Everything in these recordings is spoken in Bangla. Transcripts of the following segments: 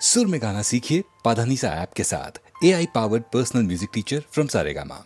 सुर में गाना सीखिए पाधानीसा ऐप के साथ। AI powered personal music teacher from Saregama.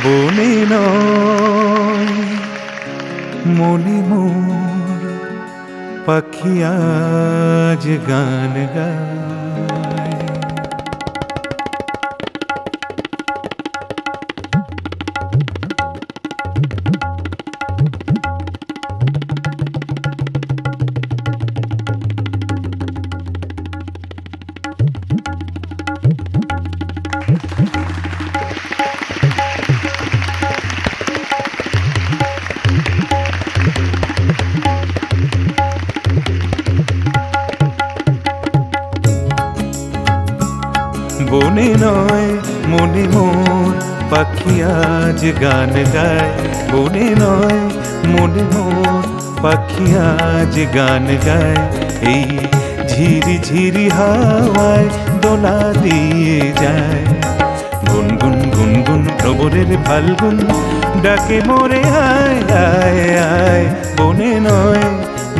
বনে নয় মনে মোর পাখি আজ গান গায়। বনে নয় মনে মোর পাখি আজ গান গায়। বনে নয় মনে মোর পাখি আজ গান গায়। এই ঝিরি ঝিরি হাওয়ায় দোলা দিয়ে যায়। গুনগুন গুনগুন প্রবরের ফাল্গুন ডাকে মোরে আয় আয় আয়। বনে নয়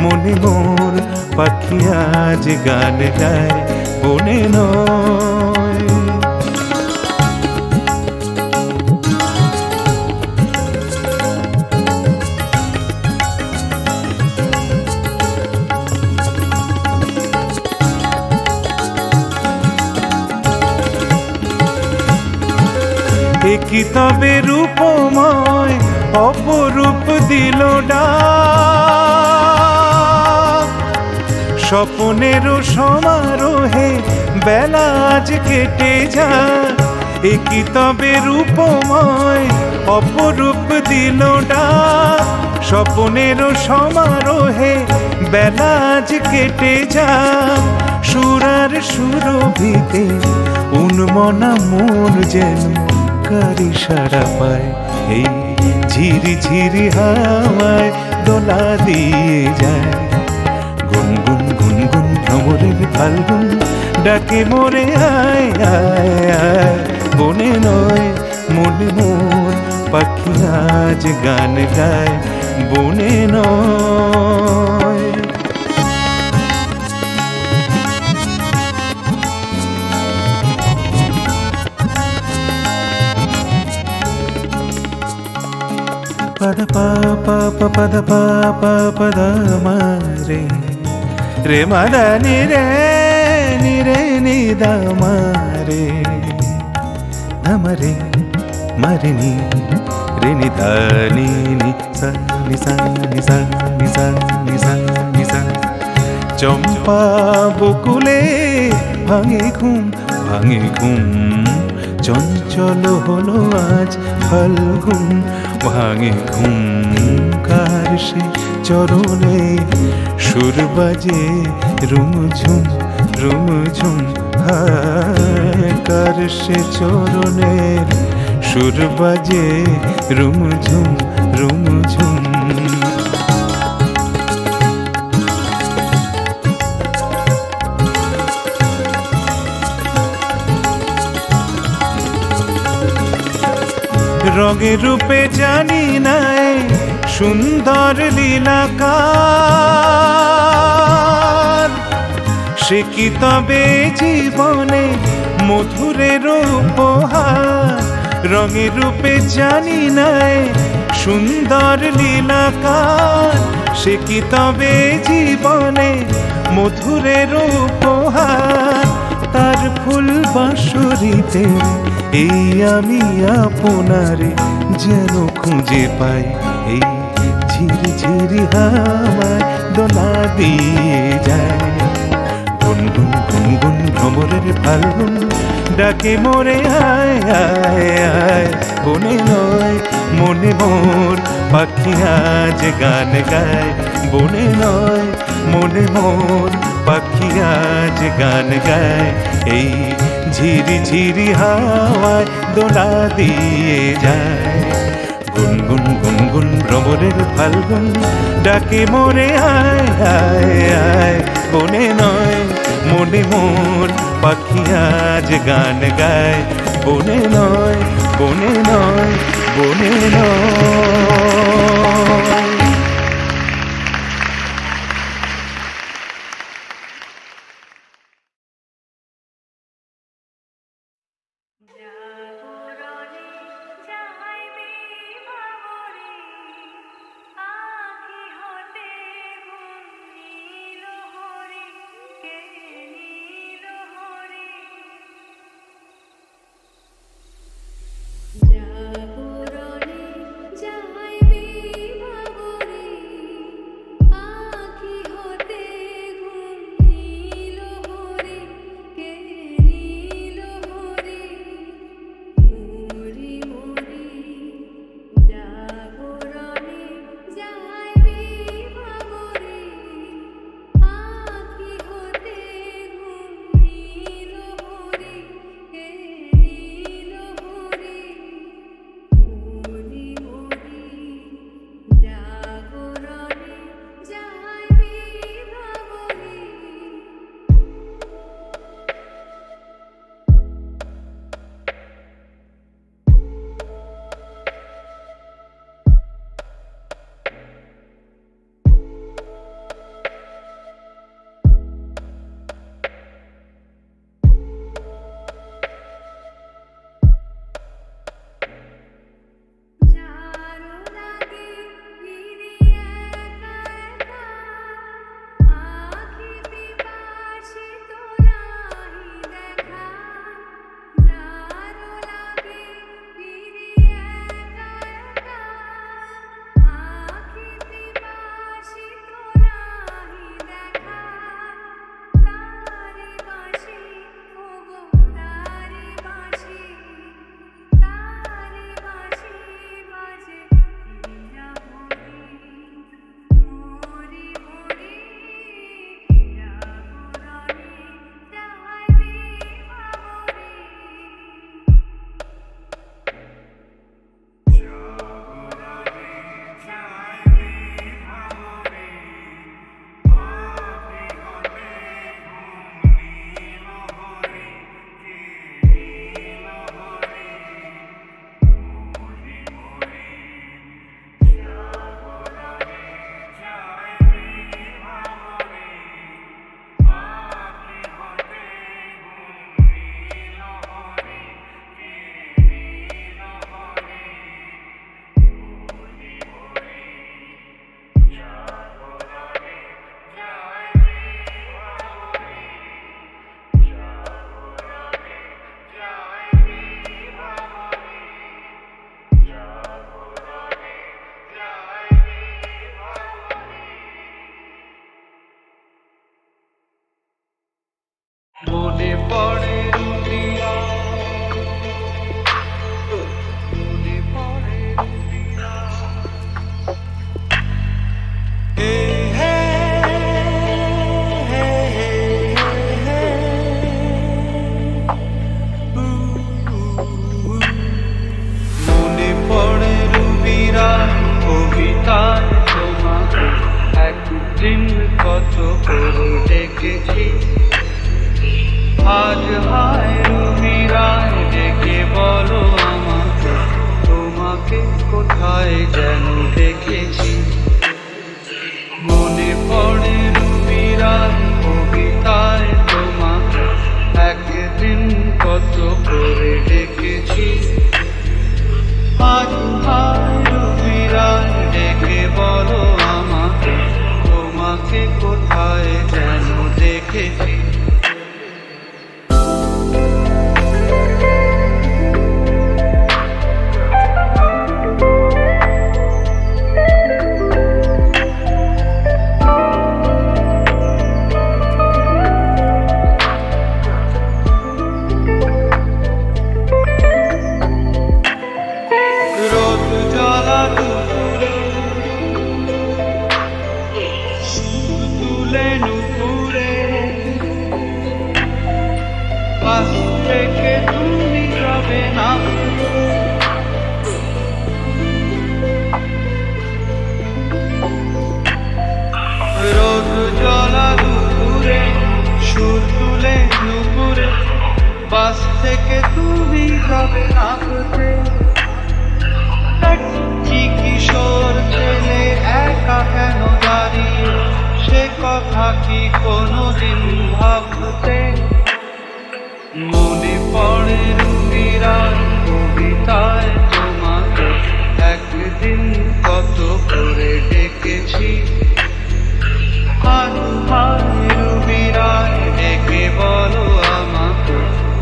মনে মোর পাখি আজ গান গায়। বনে নয় কি তবে রূপময় অপরূপ দিল ডাক। স্বপ্নেরও সমারোহে বেলা আজ কেটে যায়। কি তবে রূপময় অপরূপ দিল ডাক। স্বপ্নেরও সমারোহে বেলা আজ কেটে যায়। সুরার সুরভিতে উন্মনা মন যেন কারি সারা পায়। এই ঝিরি ঝিরি হাওয়ায় দোলা দিয়ে যায়। গুনগুন গুনগুন ভ্রমরের ফাল্গুন ডাকে মোরে আয় আয় আয়, বনে নয় মনে মোর পাখি আজ গান গায়, বনে নয়। pada pa pa pa pada pa pa pada ma re re ma da ni re ni da ma re da ma re ni da ni sa ni sa ni sa ni sa ni sa ni sa চম্পা বকুলে ভাঙে ঘুম চঞ্চল হলো আজ ফাল্গুন ভাঙে ঘুম। কার সে চরণে সুর বাজে রুমঝুম হায়, কার সে চরণে সুর বাজে রুমঝুম রঙে রূপে জানি নাই সুন্দর লীলাকার, সে কি তবে জীবনে মধুরের উপহার। রঙে রূপে জানি নাই সুন্দর লীলাকার, সে কি তবে জীবনে মধুরের উপহার। তার ফুল বাঁশরীতে এই আমি আপনারে যেন খুঁজে পাই, এই ঝিরি হাওয়ায় দোলা দিয়ে যায়। গুনগুন গুনগুন ভ্রমরের ফাল্গুন ডাকে মোরে আয় আয় আয়, বনে নয় মনে মোর পাখি আজ গান গায়, বনে নয় মনে মোর পাখি আজ গান গায়। এই ঝিরি হাওয়ায় দোলা দিয়ে যায়। গুনগুন গুনগুন ভ্রমরের ফাল্গুন ডাকে মোরে আয় আয় আয়, বনে নয় মনে মোর পাখি আজ গান গায়, বনে নয় বনে নয় বনে নয়। জাগরণে যাইবে বাবরে, মনে পড়ে রুবিয়া, মনে পড়ে রুবিয়া। হে হে হে হে হে, উ, উ, উ। মনে পড়ে রুবিরা কবিতায় তোমাকে একদিন কত করে ডেকেছি। আজ হায় রুবিরায় ডেকে বলো আমাকে, তোমাকে কোথায় যেন দেখেছি। মনে পড়ে রুবিরায় কবিতায় তোমাকে একদিন কত করে ডেকেছি। আজ হায় রুবিরায় ডেকে বলো আমাকে, তোমাকে কোথায় যেন দেখেছি। রোদ জ্বালা দুপুরে সুর তুলে নুপুরে, পাশ থেকে তুমি যাবে না। রোদ জ্বালা দুপুরে সুর তুলে নুপুরে, পাশ থেকে তুমি যাবে না। কি কিশোর ছেলে একা কেন দাঁড়িয়ে, সে কথা কি কোনোদিন ভাবতে। মনে পড়ে রুবিরার কবিতায় তোমাকে একদিন কত করে ডেকেছি। আজ হায় রুবিরায় ডেকে বলো আমাকে,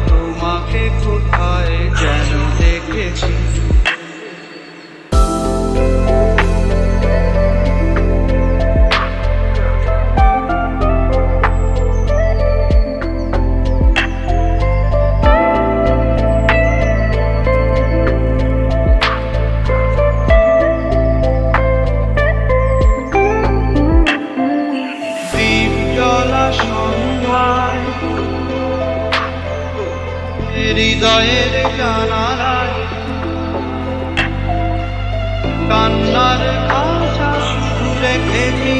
তোমাকে কোথায় যেন দেখেছি। দীপ জ্বলা সন্ধ্যায় হৃদয়ের জানালায় কান্নার খাঁচা শুধু রেখেছি।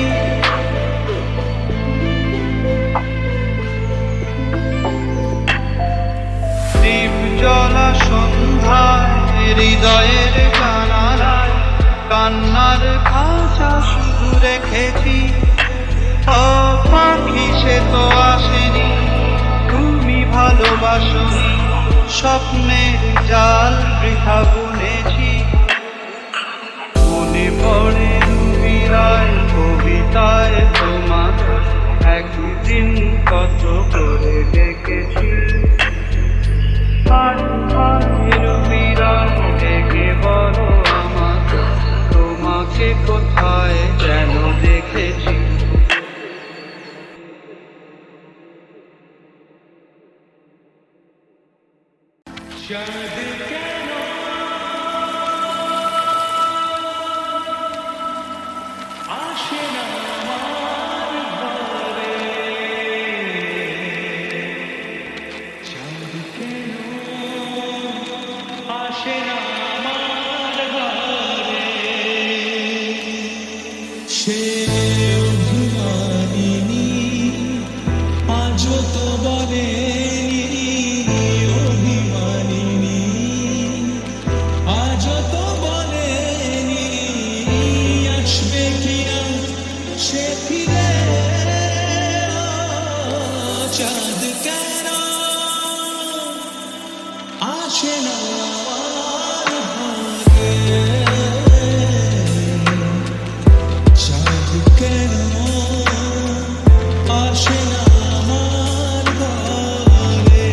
দীপ জ্বলা সন্ধ্যায় হৃদয়ের জানালায় কান্নার খাঁচা শুধু রেখেছি। ও পাখি সে তো আসেনি, তুমি ভালোবাসনি, স্বপ্নের জাল বৃথা বুনেছি। মনে পড়ে রুবিরায় কবিতায় তোমাকে একদিন কত করে ডেকেছি। আজ হায় রুবিরায় ডেকে বলো আমাকে, তোমাকে কোথায় যেন দেখেছি। সে অভিমানিনী আজও তো বলেনি, অভিমানিনী আজও তো বলেনি আসবে কিনা সে ফিরে। চাঁদ কেন আসে না আমার ঘরে, চাঁদ কেন আসে না আমার ঘরে।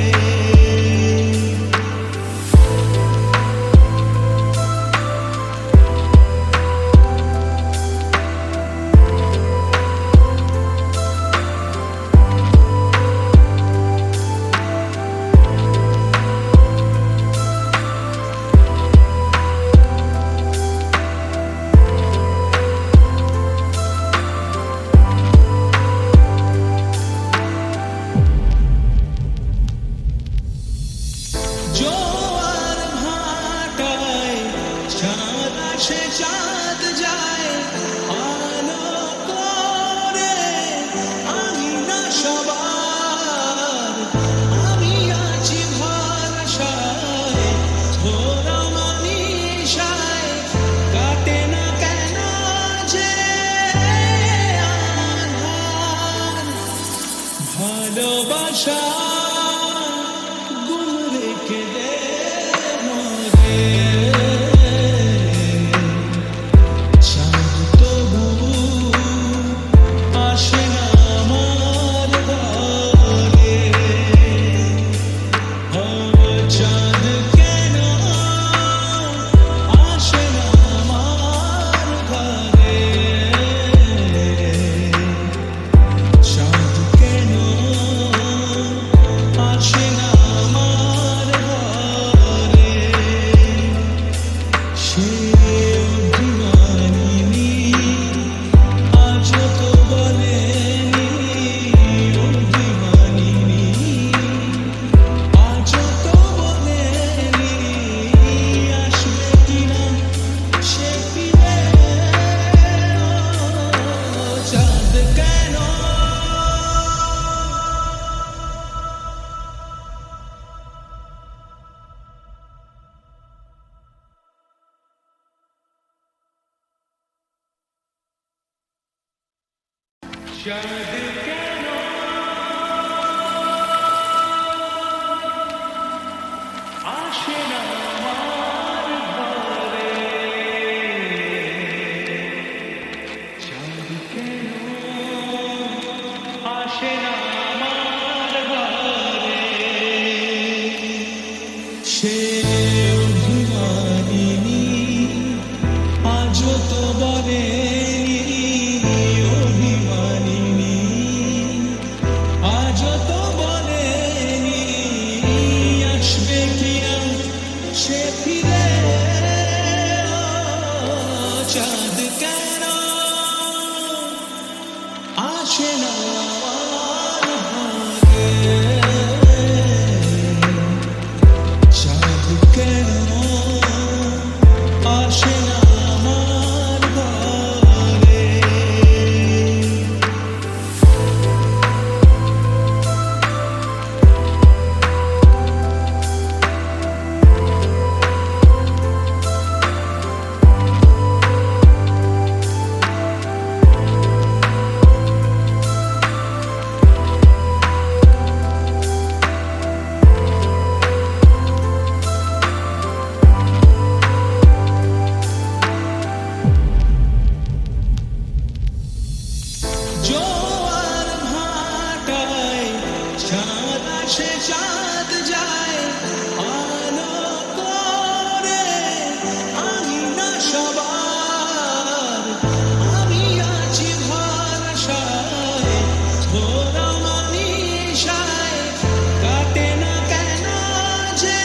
ভালোবাসা গুম রেখে দে মরে চাঁদ তবু আসে না আমার ঘরে চাঁদ কেন আসে না আমার ঘরে চাঁদ কেন আসে না আমার ঘরে সে অভিমানিনী আজ তো বলেনি অভিমানিনী আজ তো বলেনি আসবে কিনা সে ফিরে চাঁদ কেন চাঁদ কেন আসে না আমার ঘরে চাঁদ কেন আসে না আমার ঘরে সে অভিমানিনী আজ তো বলেনি অভিমানিনী আজ তো বলেনি আসবে কিনা সে ফিরে চাঁদ কেন আসে না আমার ঘরে চাঁদ কেন আসে না আমার ঘরে জোয়ার ভাটায় চাঁদ আসে চাঁদ যায় আলো করে আমি না সবার আমি আছি ভরসায় তোরা মানিসায় কাটে না কেন যে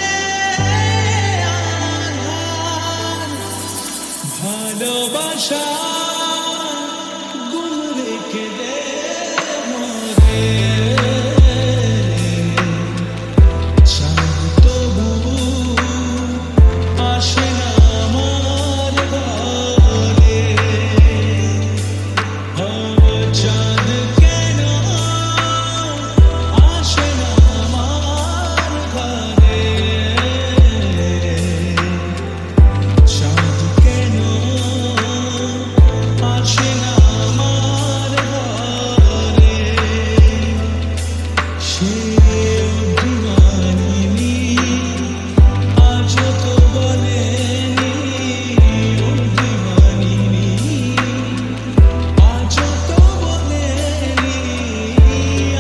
আধার ভালোবাসা গুম রেখে দে মরে চাঁদ তবু আসে না আমার ঘরে চাঁদ কেন আসে না আমার ঘরে চাঁদ কেন আসে না আমার ঘরে সে অভিমানিনী আজ তো বলেনি অভিমানিনী আজ তো বলেনি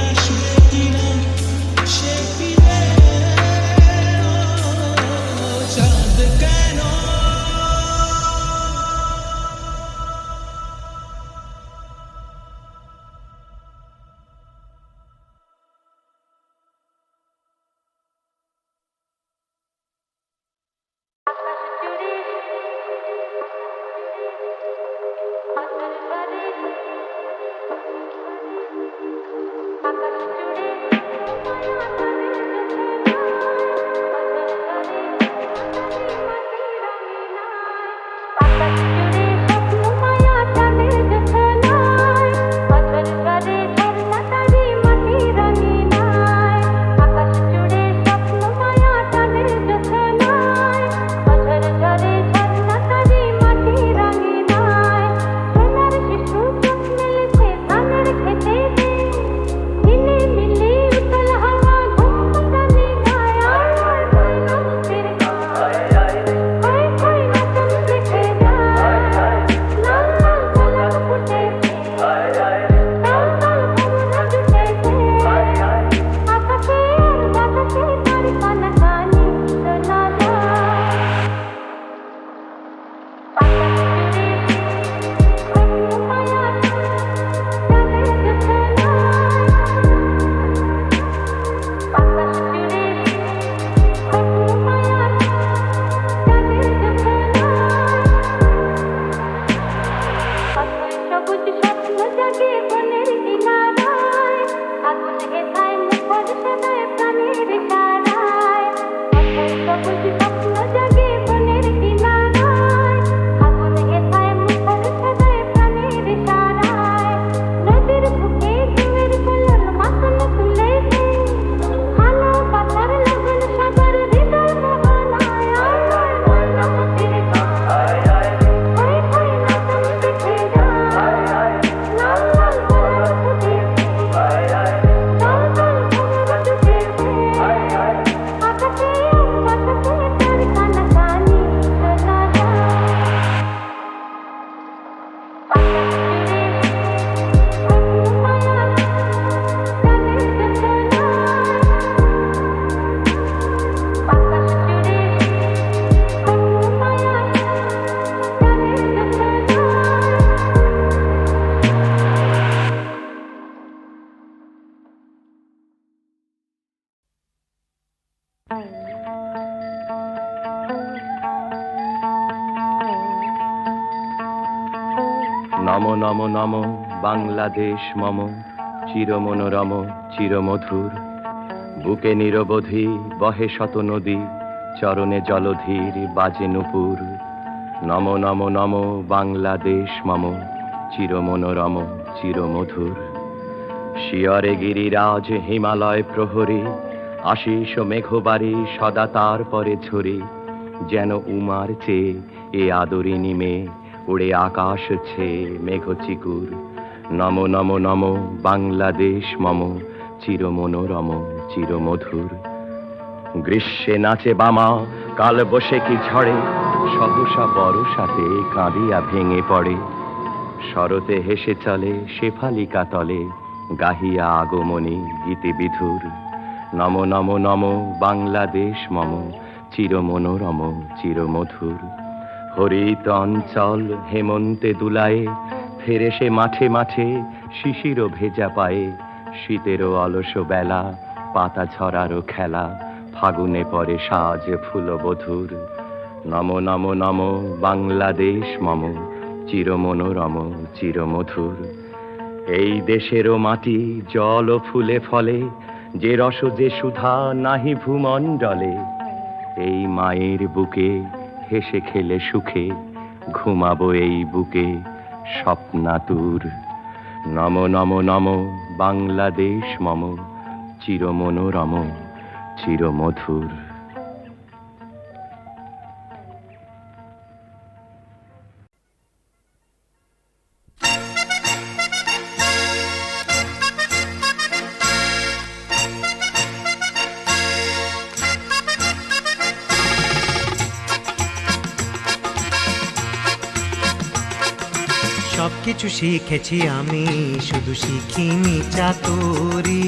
আসবে কিনা সে ফিরে চাঁদ কেন ধানের খেতে নম নম বাংলাদেশ মম চিরমনোরম চিরমধুর। বুকে নিরবধি বহে শত নদী, চরণে জলধীর বাজে নূপুর। নম নম নম বাংলাদেশ মম চিরমনোরম চিরমধুর। শিয়রে গিরিরাজ হিমালয় প্রহরী, আশিস মেঘবাড়ি সদা তার পরে ঝরে। যেন উমার চেয়ে এ আদরিনী মেয়ে, উড়ে আকাশ ছেয়ে মেঘ চিকুর। নম নম নম বাংলাদেশ মম চিরমনোরম চিরমধুর। গ্রীষ্মে নাচে বামা কাল বসে কি ঝড়ে, সহসা বরসাতে কাঁদিয়া ভেঙে পড়ে। শরতে হেসে চলে শেফালিকা তলে, গাহিয়া আগমনী গীতি বিধুর। নম নম নম বাংলাদেশ মম চিরমনোরম চিরমধুর। হরিত অঞ্চল হেমন্তে দুলায়ে, ফেরে সে মাঠে মাঠে শিশির ভেজা পায়ে। শীতেরও অলস বেলা, পাতা ঝরারও খেলা, ফাগুনে পরে সাজ ফুলবধূর। নম নম নম বাংলাদেশ মম চিরমনোরম চিরমধুর। এই দেশেরও মাটি জল ও ফুলে ফলে, যে রস যে সুধা নাহি ভূমণ্ডলে। এই মায়ের বুকে হেসে খেলে সুখে, ঘুমাবো এই বুকে স্বপ্নাতুর। নম নম নম বাংলাদেশ মম চিরমনোরম চিরমধুর। সবকিছু শিখেছি আমি, শুধু শিখিনি চাতুরি।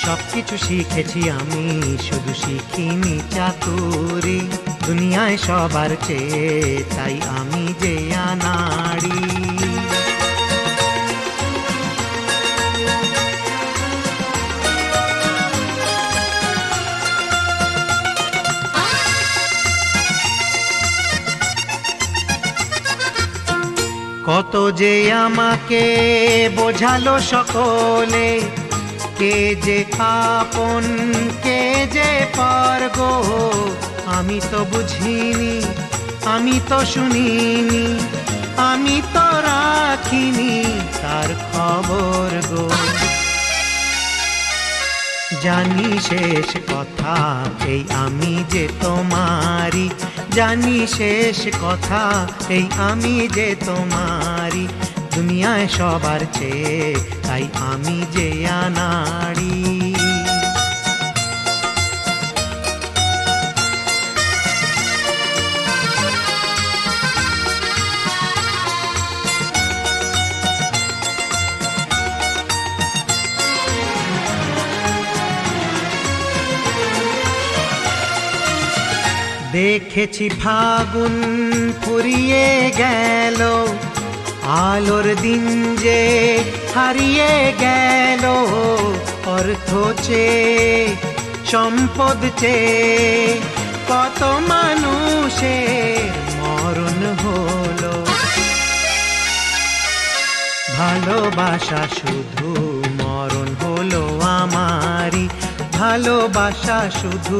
সবকিছু শিখেছি আমি, শুধু শিখিনি চাতুরি। দুনিয়ায় সবার চেয়ে তাই আমি যে আনাড়ি। কত যে আমাকে বোঝালো সকলে, কে যে আপন কে যে পর গো। আমি তো বুঝিনি, আমি তো শুনিনি, আমি তো রাখিনি তার খবর গো। জানি শেষ কথা এই আমি যে তোমারি, জানি শেষ কথা এই আমি যে তোমারি। দুনিয়ায় সবার চেয়ে তাই আমি যে আনাড়ি। দেখেছি ফাগুন ফুরিয়ে গেল, আলোর দিন যে হারিয়ে গেল। অর্থ চেয়ে সম্পদ চেয়ে কত মানুষের মরণ হলো। ভালোবাসা শুধু মরণ হলো আমারি, ভালোবাসা শুধু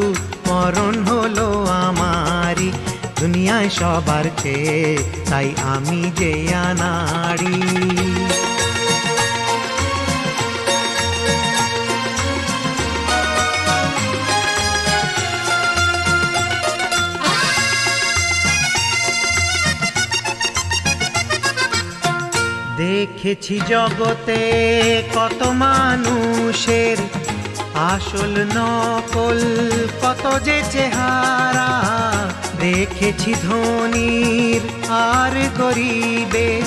মরণ হলো আমারি। দুনিয়ায় সবার চেয়ে তাই আমি যে আনাড়ি। দেখেছি জগতে কত মানুষের আসল নকল, কত যে চেহারা। দেখেছি ধনীর আর গরিবের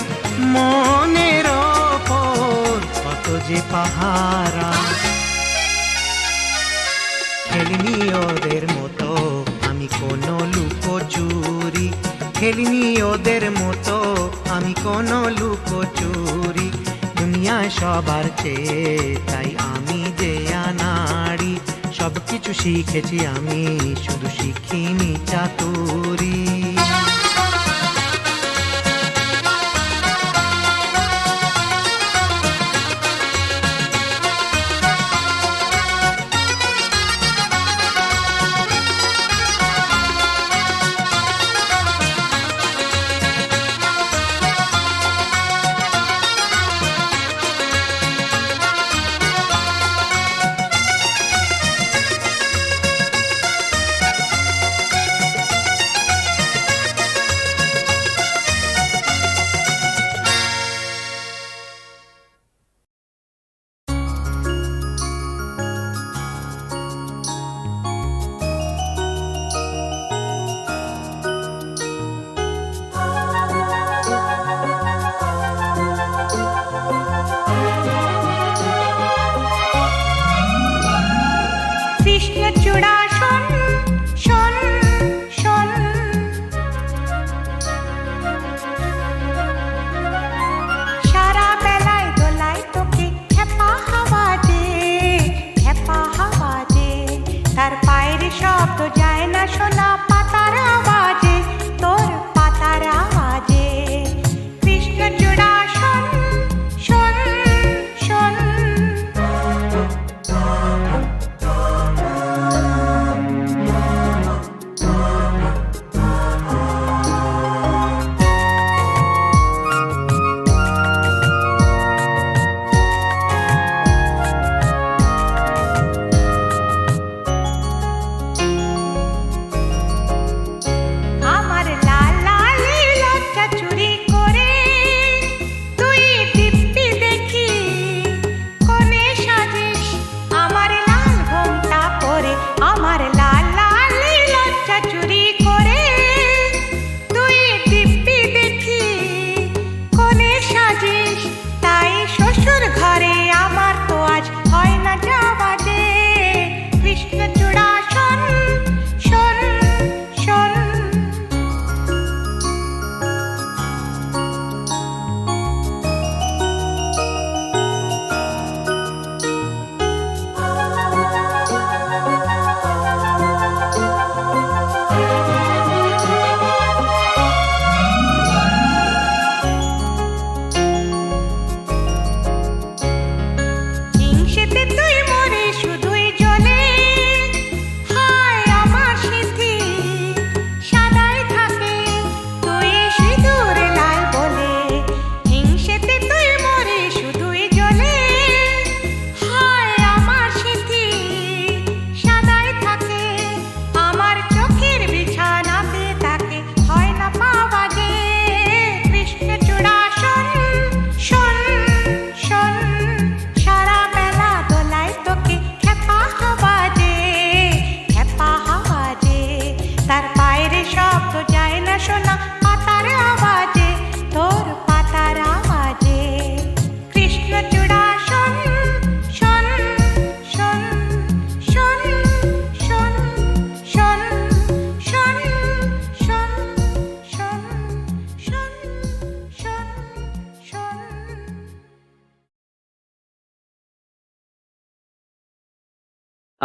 মনের ওপর কত যে পাহারা। খেলিনি ওদের মতো আমি কোনো লুকোচুরি, খেলিনি ওদের মতো আমি কোনো লুকোচুরি। দুনিয়ায় সবার চেয়ে তাই আমি যে আনাড়ি। সব কিছু শিখেছি আমি, শুধু শিখিনি চাতুরি।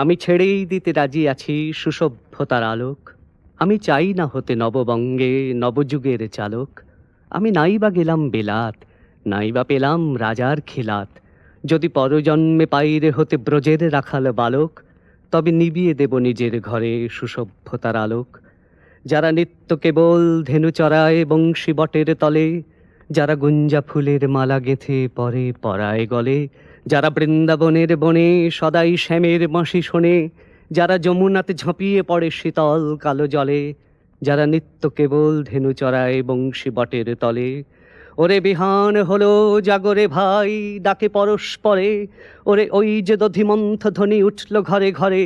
আমি ছেড়েই দিতে রাজি আছি সুসভ্যতার আলোক। আমি চাই না হতে নববঙ্গে নবযুগের চালক। আমি নাই বা গেলাম বেলাত, নাই বা পেলাম রাজার খিলাত। যদি পরজন্মে পাইরে হতে ব্রজের রাখাল বালক, তবে নিবিয়ে দেব নিজের ঘরে সুসভ্যতার আলোক। যারা নিত্য কেবল ধেনু চড়ায় বংশী বটের তলে, যারা গুঞ্জা ফুলের মালা গেঁথে পরে পরায় গলে, যারা বৃন্দাবনের বনে সদাই শ্যামের বাঁশি শোনে, যারা যমুনাতে ঝাঁপিয়ে পড়ে শীতল কালো জলে, যারা নিত্য কেবল ধেনু চড়ায় বংশী বটের তলে। ওরে বিহান হলো জাগরে ভাই, ডাকে পরস্পরে, ওরে ওই যে দধিমন্থ ধ্বনি উঠল ঘরে ঘরে।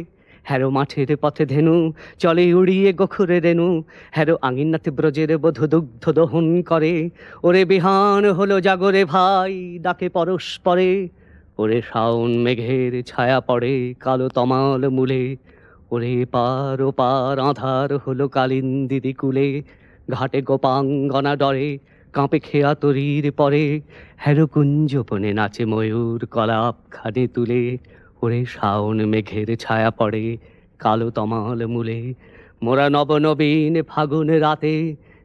হ্যারো মাঠের পথে ধেনু চলে উড়িয়ে গোখরে রেণু, হ্যারো আঙিনাতে ব্রজের বধূ দুগ্ধ দহন করে। ওরে বিহান হলো জাগরে ভাই, ডাকে পরস্পরে, ওরে শাওন মেঘের ছায়া পড়ে কালো তমাল মূলে। ওরে পার ও পার আঁধার হলো কালিন্দিরি কুলে, ঘাটে গোপাঙ্গনা ডরে কাঁপে খেয়া তরির পরে। হ্যারো কুঞ্জ বনে নাচে ময়ূর কলাপ খানে তুলে, ওরে শাওন মেঘের ছায়া পড়ে কালো তমাল মূলে। মোরা নবনবীন ফাগুন রাতে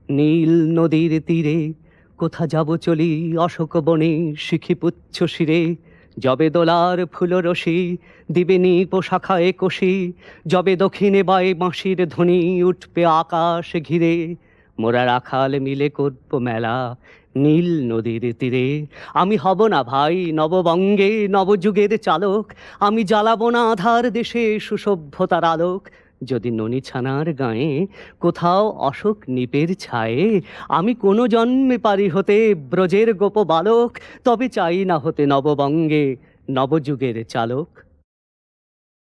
নীল নদীর তীরে, কোথা যাব চলি অশোক বনে শিখিপুচ্ছ শিরে। যবে দোলার ফুলরসি দিবে নিপ শাখায় কষি, যবে দক্ষিণে বায়ে বাঁশির ধ্বনি উঠবে আকাশ ঘিরে। মোরা রাখাল মিলে করব মেলা নীল নদীর তীরে। আমি হব না ভাই নববঙ্গে নবযুগের চালক, আমি জ্বালাবো না আধার দেশে সুসভ্যতার আলোক। যদি ননী ছানার গায়ে কোথাও অশোক নিপের ছায়ে, আমি কোনো জন্মে পারি হতে ব্রজের গোপ বালক, তবে চাই না হতে নববঙ্গে নবযুগের চালক।